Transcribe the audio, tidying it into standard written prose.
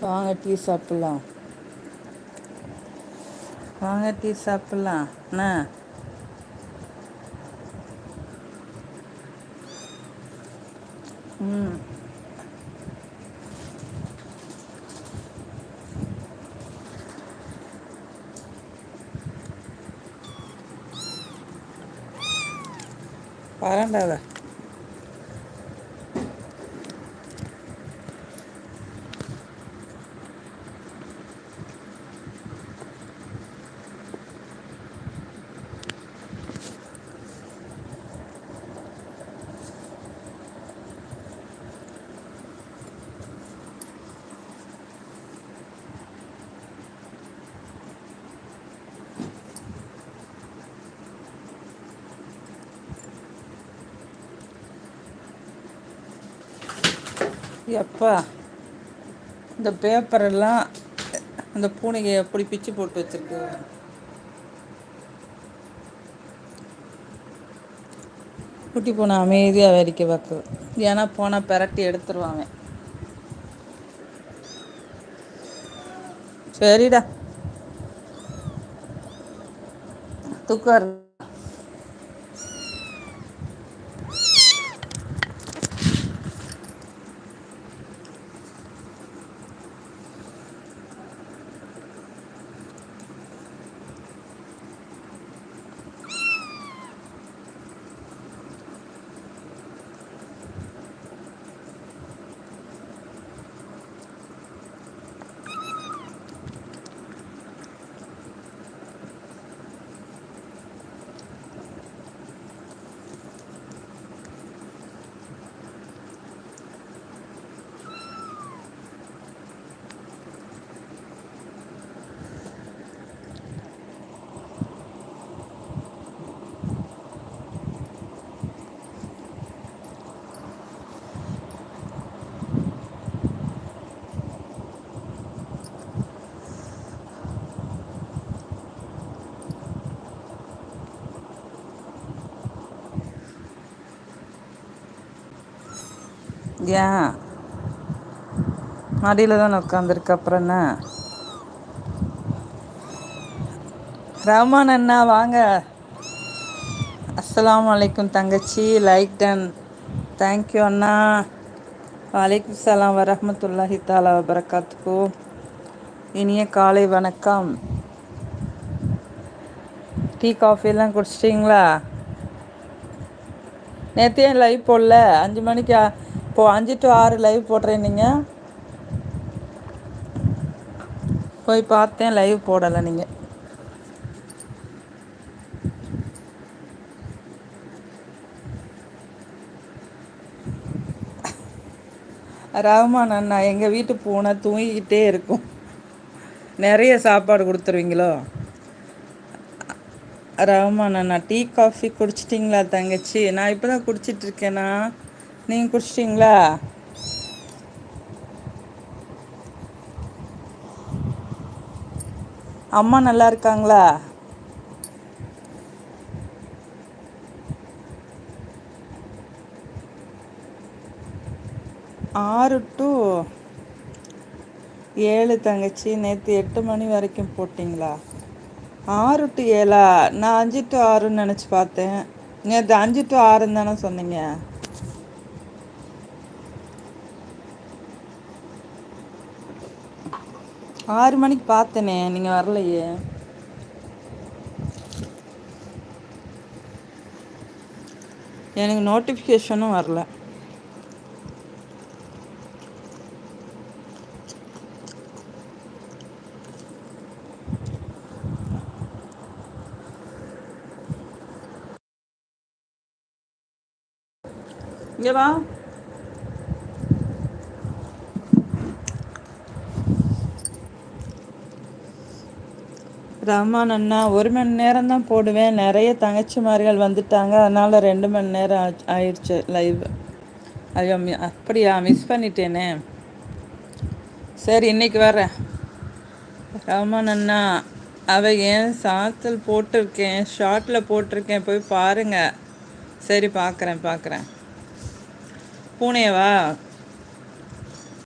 வாங்க டீ சாப்பிட்லாம். வாங்க டீ சாப்பிட்லாம் என்ன. ம். வரண்டாவ. எப்பா இந்த பேப்பரெல்லாம் அந்த பூனைக்கு எப்படி பிச்சு போட்டு வச்சிருக்கு. குட்டி பூனை அமைதியாக வேடிக்கை பார்க்குது. ஏன்னா போனால் பெரட்டி எடுத்துருவாங்க. சரிடா தூக்காரு. ஏன் மடியில் தானே உட்காந்துருக்கு. அப்புறம் என்ன. ரஹ்மான் அண்ணா வாங்க. அஸ்ஸலாமு அலைக்கும் தங்கச்சி. Like done. தேங்க்யூ அண்ணா. வலைக்கும் சலாம் வரஹ்மத்துல்லாஹி தஆலா வபரகாத்துஹு. இனிய காலை வணக்கம். டீ காஃபியெல்லாம் குடிச்சிட்டிங்களா? நேற்று ஏன் லைவ் போடல? 5 மணிக்கு இப்போது 5 to 6 லைவ் போடுறேன். நீங்கள் போய் பார்த்தேன், லைவ் போடலை நீங்கள். ரஹ்மான் அண்ணா எங்கள் வீட்டு பூனை தூங்கிக்கிட்டே இருக்கும். நிறைய சாப்பாடு கொடுத்துருவீங்களோ? ரஹ்மான் அண்ணா டீ காஃபி குடிச்சிட்டிங்களா தங்கச்சி? நான் இப்போ தான் குடிச்சிட்ருக்கேண்ணா. நீங்கள் குடிச்சிட்டிங்களா? அம்மா நல்லா இருக்காங்களா? ஆறு டு 7 தங்கச்சி. நேற்று 8 மணி வரைக்கும் போட்டிங்களா? 6 to 7? நான் 5 to 6ன்னு நினச்சி பார்த்தேன். நேற்று 5 to 6ன்னு தானே சொன்னீங்க? 6 மணிக்கு பார்த்தேனே, நீங்கள் வரலையே. எனக்கு நோட்டிஃபிகேஷனும் வரல. இங்கே வா. ரஹ்மான் அண்ணா 1 மணி நேரம் தான் போடுவேன். நிறைய தங்கச்சிமார்கள் வந்துட்டாங்க, அதனால் 2 மணி நேரம் ஆயிடுச்சு லைவ். ஐயோ அப்படியா, மிஸ் பண்ணிட்டேனே. சரி இன்னைக்கு வரேன். ரஹ்மான் அண்ணா ஏன் சாத்தல் போட்டிருக்கேன், ஷார்ட்டில் போட்டிருக்கேன், போய் பாருங்கள். சரி பார்க்குறேன். பூனையவா?